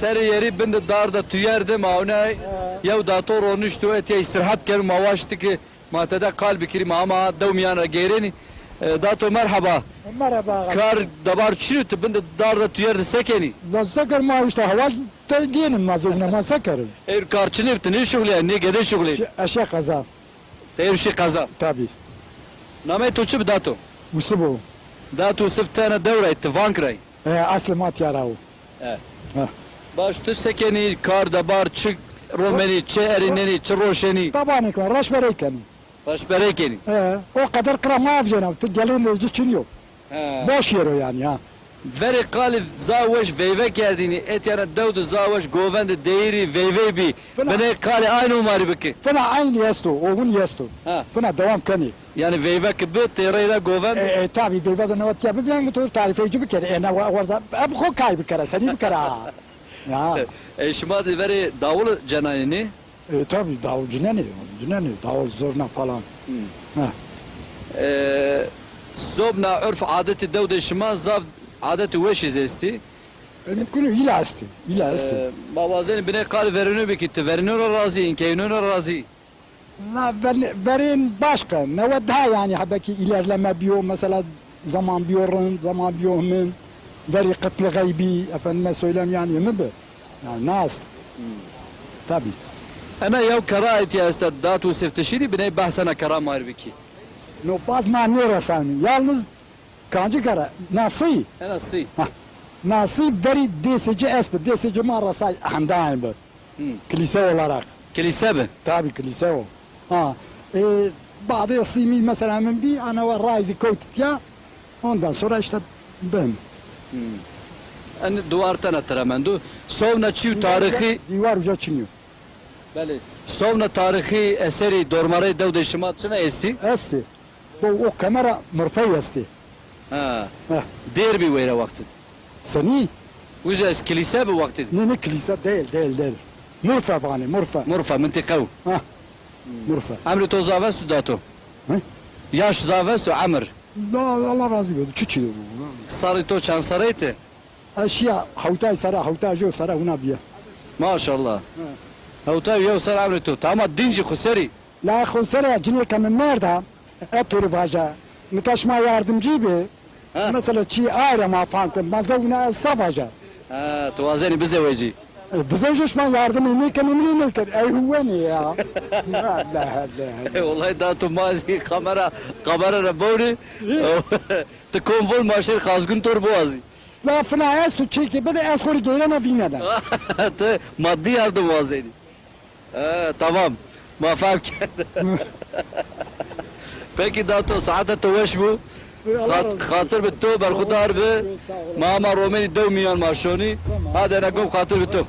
seri yeri bindi darda tüyerdim avne yav dator onuştu etiye istirahat kerim mavaştı ki matede kalbi kirim ama devmiyana geyreni dato merhaba Merhaba. kar dabar çürütü bindi darda tüyerdi sekeni Sakar ma işte hava diyelim mazlumuna ma sakarım. er karçını yaptı ne şugli yani ne gede şugli Aşağı kaza. er şey kaza Tabi. name toçu bir dato Usubu. dato sıftana devre etti vankray Aslı mat yaravu. baştı sekeni kar dabar çık romeni çe erineni çe roşeni Tabani kan raş vereyken. baş berekeni O kadar kram avcana. Gelin de için yok. Boş yer o yani ha. Veri kalif zaveş veyve geldiğini et yana devdu zaveş govendi değeri veyve bi Falan. bana kale aynı umari biki Fena aynı yesto. Oğun yesto. ha Fena devam kani. yani veyve ki bu tereyla govend Tabi beyvada ne vat yapıp yani tu tarifeci bir kere. Ne varsa ab ko kay bir kere. Seni bir kere. Ya. şimdi veri davul cananini Tabi davul cineni. Davul zorna falan. zobna örf adeti devde şima zav adeti veşiz esti Kunu ila asti. İla asti. mavazen bine kal verinu bikitti verinu razı inkeynu razı La verin başka. Ne var daha yani habeki ilerleme biyo mesela zaman biyorun, zaman biyo'nun veri kıtlı gaybi efendime söyleyeyim yani mi bu? Yani nas. Tabi. ana yav karaet ya estad datu siftişini bine bahsana karam var biki No baz mani resani. Yalnız kancı kara nasi. ana si Nasi veri DSC espi. DSC marasay hamdayım bu. Kilise olarak. kilise mi Tabi kilise o. Ha. Bazı yasimi mesela ben bir ana var raizi koytut ya. Ondan sonra işte ben. Hani duvartan atıramendu. Sovna çiv tarihi, Divar uca çiniyor. beli. Sovna tarihi eseri dormare devde şimatçına esti. Esti. Bu o kamera mırfay esti. Ha. Heh. Der bir vere vakti. Seni Uzes kilise bir vakti. ne kilise değil. Murfa fani murfa. Murfa mintikav. Ha. Murfa. Amri to zavestu dato. He? Yaş zavestu amr. Allah razı olsun. Çuçi bu. Sarı to çansarayte. Aşya havtay sara havtay jo sara una biya. Maşallah. Havta yev sar amri to. Tamam dinci khuseri. La khusara cine kamen nerede? Eturi vaja. Mutaşma yardımcı bi. Ha. Mesela çi ayrı ma fankın. Mazavuna savaja. Ha, tuvazeni bize veci. Bize şuşman yardım ne kan ey huve ne ya? Allah Allah. Vallahi dato mazi kamera rabori. Te konvol maşer khazgun tor boğazı. La fına es tu çeki bede es kori geyrana vineden. Te maddi yardım vazeni. Tamam. Mafam Peki dato saate toveş bu. خاطر بتو برخدار به ماما رومني دوميان ماشوني هذا انا قوم خاطر بتو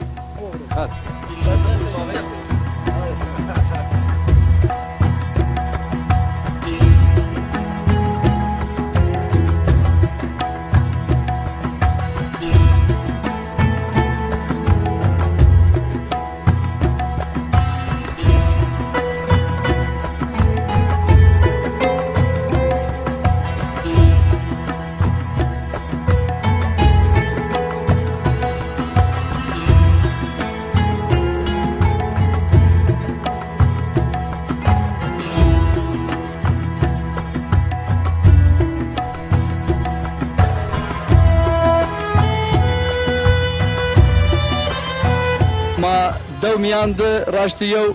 ما دومياند راشتيو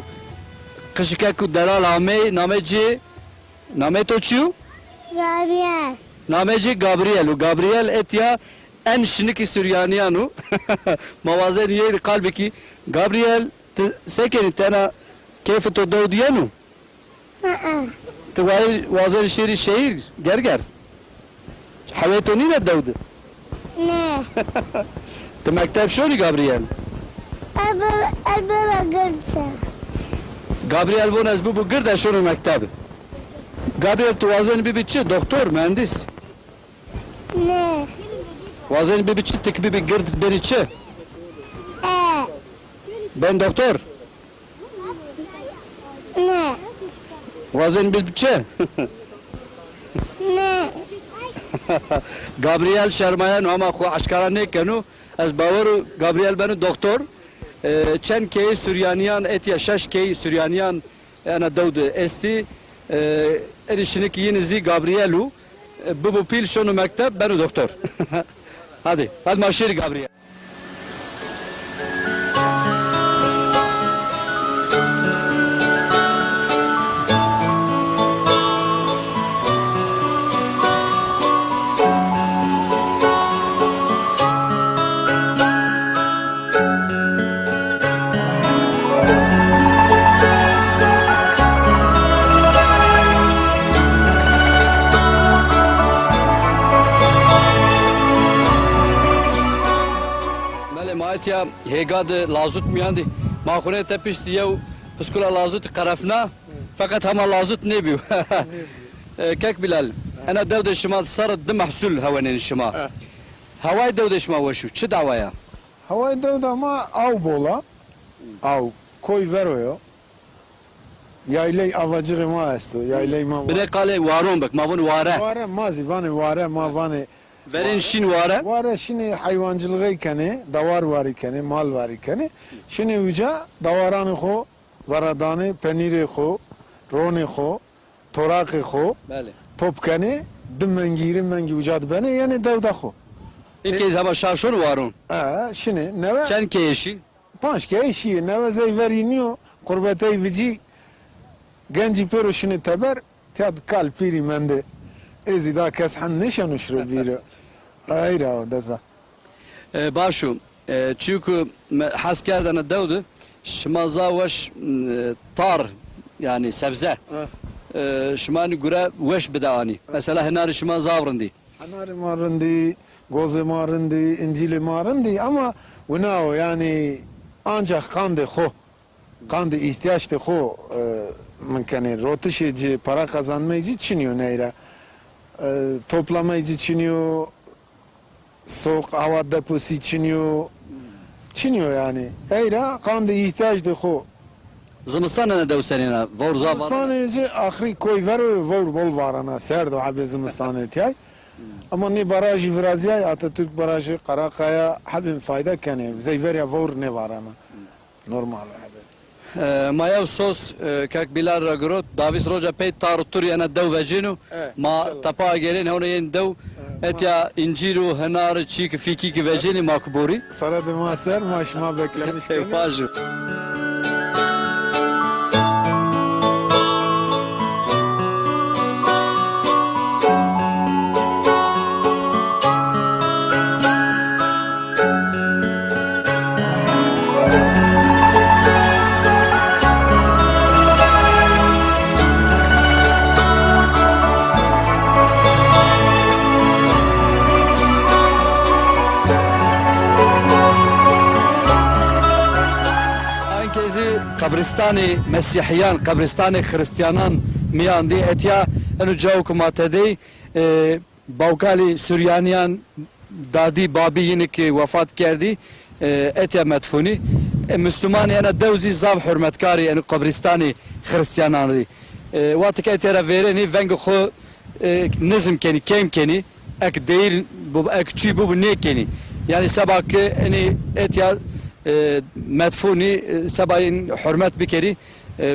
قشكاكو دلال عمي نامي توچيو Gabriel. نامجي غابرييل وغابرييل اتيا ان شنكي سوريانيانو موازن يد قلبكي غابرييل سكن تنا كيف تدو ديانو تواي وازن شيري شهير جرجر حويتوني لا داود Ne? تمكتب شوني غابرييل Elbaba gırsa. غابرييل فونس بو قرده شنو مكتب غابرييل توازن بيبيتشي دكتور مهندس Ne? وازن بيبيتشي تكبي بقرد بيريتشي ben doktor Ne? وازن بيبيتشي Ne? Gabriel Şermayan ama xo aşkara ne kenu از باور گابریل بنو دکتر چند کی سوریانیان اتیا شش کی سوریانیان انا دود استی erişinik yeni zi Gabrielu bu pil şunu mektep benu doktor. Hadi maşir Gabriel. Ya hegad lazut miyandi mahkune tepişti yev pskula lazut karafna fakat hama lazut ne biyo kek bilal ana devde şima sarat de mahsul havanin şima havay devde şima veşu çi davaya havay devde ama av bola av koy veroyo yaylay avacı ma esto yaylay ma bine kale varon bak mavun vare vare mazi vane vare ma vane verin şin vare vare şimdi hayvancılığı kene davar var ikene mal var ikene şimdi uca davaranı xo varadani peniri xo roni xo toraqi xo bale top kene dimengirim mengi ucad bene yani devda xo ilk kez ama şaşur varon şimdi neve çen keşi panç keşi neve zeyveriniyor kurbetey vici genci pero şimdi teber tad kalpiri mende ezida kes han nişan uşru biro ayra deza başu çünkü haskerden devdu şmaza veş tar yani sebze şmani göre veş bedani mesela henar şma zavrindi anari marindi goze marindi incili marindi ama bunao yani ancak kandı xo kandı ihtiyaç de xo mümkün rotişeci para kazanmayı çiniyor neyra toplamayı çiniyor soğuk hava deposu çiniyor yani eyra kandı ihtiyaç de xo زمستان انا دو سنینا ور زا زمستانه آخری کوی ور بول وارنا سرد و عب زمستانه تیای اما نی باراجی فرازیای Atatürk barajı Karakaya habim fayda kene زی وریا ور نه وارنا normal habim مایا سوس کک بلال رگروت داویس روجا پی تاروتوری انا دو وجینو ما تپا گرین هون ین دو اتیا انجیرو هنار چیک فیکی کی وجینی ماکبوری Sara dema ser maşma beklemiş kene پاجو قبرستانی مسیحیان قبرستانی خریستیانان میاندی اتیا انو جاو کماتدی باوکالی سوریانیان دادی بابی یعنی که وفات کردی اتیا مدفونی مسلمانی انا دوزی زاو حرمتکاری انو قبرستانی خریستیانان دی وقتی که اتیا را ویرنی ونگ خو نظم کنی کم کنی اک دیر اک چی بو نه کنی yani sabah ki yani etiya مدفونی سباین حرمت بکری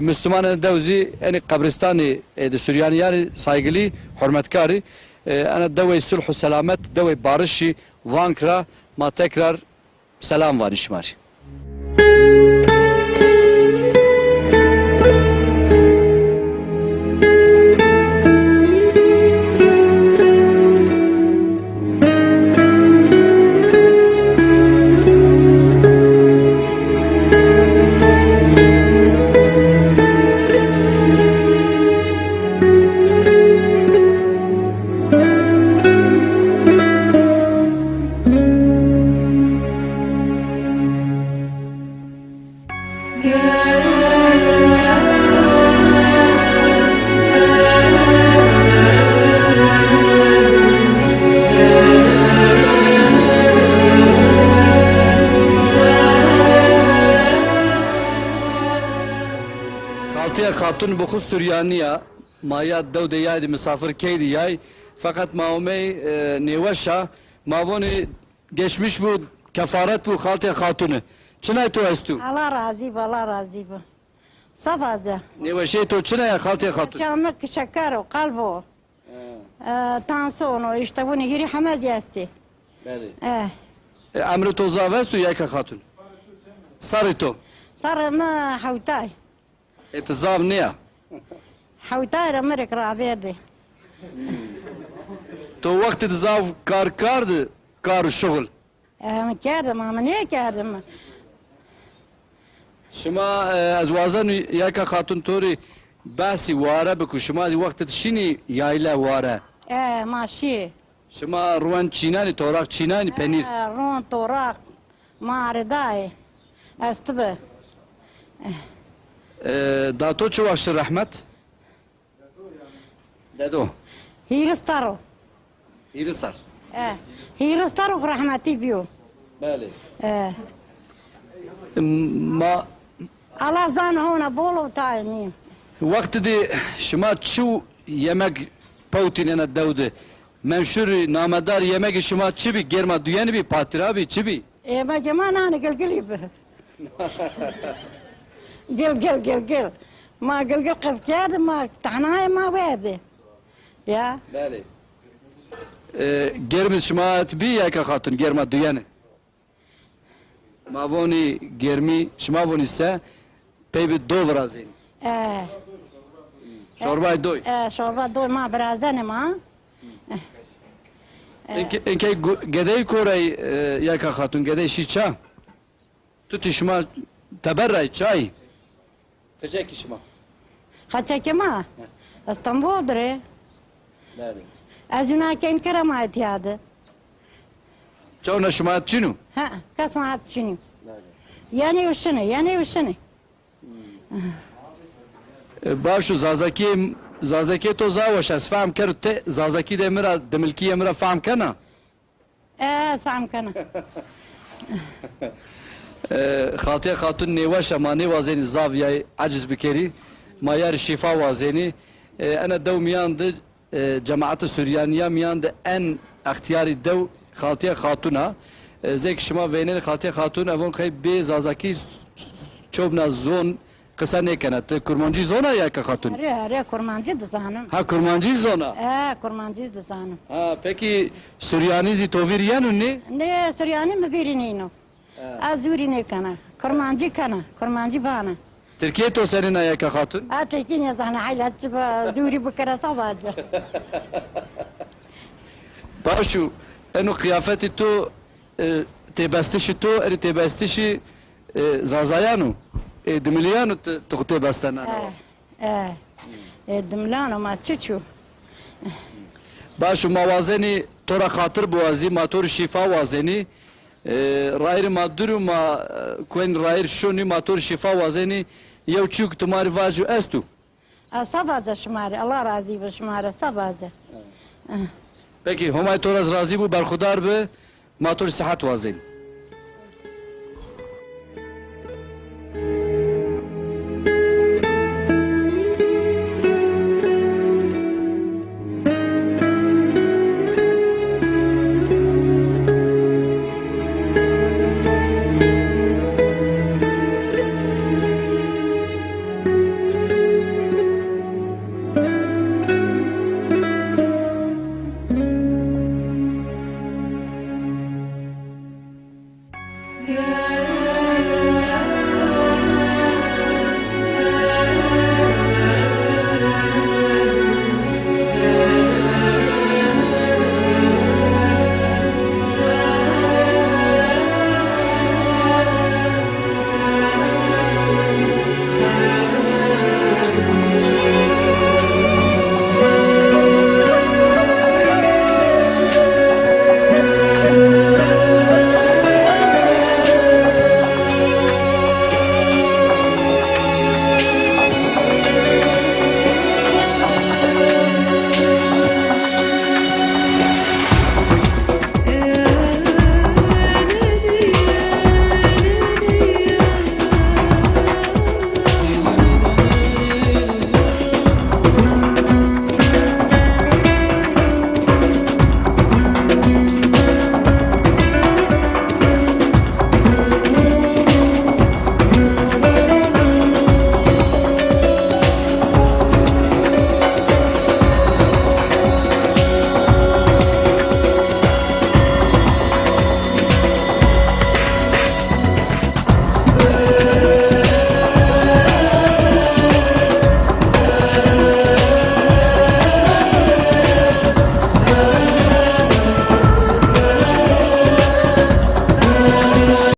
مسلمان دوزی یعنی قبرستانی سوریانیان saygılı hürmetkari ana دوی صلح و سلامت دوی بارشی وانکرا ما tekrar selam var işmari. Hatun bu xus Süryaniya maya devde yaydı misafir keydi yay fakat maume nevaşa mavoni geçmiş bu kefaret bu halte hatunu. Çinay to estu. Allah razı be, Allah razı be. Sabahca. Neveşe to çinay halte hatun. Şamık şeker o, kalp o. Tansiyon o, işte bunu giri hamad yasti. Bəli. Eh. Emri to zavestu yaka hatun. Sarı to. Sarı mı havtay. Etizav niye? Havtay ramirek raberdi. To vakti zav kar kardı, kar şugul. Kerdim ama niye kerdim? Şuma az wazan yaka hatun tori basi wara biku şuma vakti tşini yayla wara. Maşi. Şuma ruan çinani torak çinani penir. Ron torak. Mariday. Estıbı. Dato çu vakşi rahmet. Dado. Hiristaro. İrisar. Hiristaro rahmeti biyo. Bəli. Ma Allah zan hona bolo tayni. vakti de şuma çu yemek pautinena davde. Menşur namedar yemek şuma çibi germa duyani bi patirabi çibi. Ma jaman hani gel be. Gel. Ma gel qafkad ma tahnay ma bade. Ya. Bəli. Germis şuma bi yaka hatun germa duyani. Mavoni germi şuma voni se peybi dovrazin. Çorbay doy. Şorba doy ma birazdan ma. Enke gedey koray yaka hatun gedey şiça. Tuti şuma teberray çay. Tecek şuma. Khaçaki ma. İstanbul dre. Bəli. Azuna ken keramat yadı. Çona şuma çinu. Ha, kasmat şunu. Yani uşunu. Başu zazaki to zavaş az fahm kert te zazaki de mira demilki mira fahm kana. Faham kana. Xatiye hatun nevaş ama ne vazeni zaviyay aciz bikeri. Mayar şifa vazeni. Ana dev miyandı cemaat-ı Süryaniye miyandı en ihtiyari dev Xatiye hatuna. Zek şima venen Xatiye hatun avon kay be zazaki çobna zon kısa ne kanat kurmancı zona ya ka hatun. Re kurmancı da zanım. Ha kurmancı zona. Kurmancı da zanım. Ha peki Süryanizi toviriyanun ne? Ne Süryani mi birinino? Azuri ne kana. Kurmancı bana. Türkiye to senin ayaka hatun. Tekin ya zana haylatçı ba zuri bukara savacı. Başu enu kıyafeti to tebastişi to eri tebastişi zazayanu. Dimilyanu to tebastana. Dimlano ma çuçu. Başu mavazeni tora hatır boğazi mator şifa vazeni. Rair maduru ma kuen rair şuni mator şifa vazeni. Yevçuk tumari vaju estu. Savacı şumari. Allah razı be şumari. Savacı. Peki homay toraz razı bu berkhudar be mator sıhhat vazeni.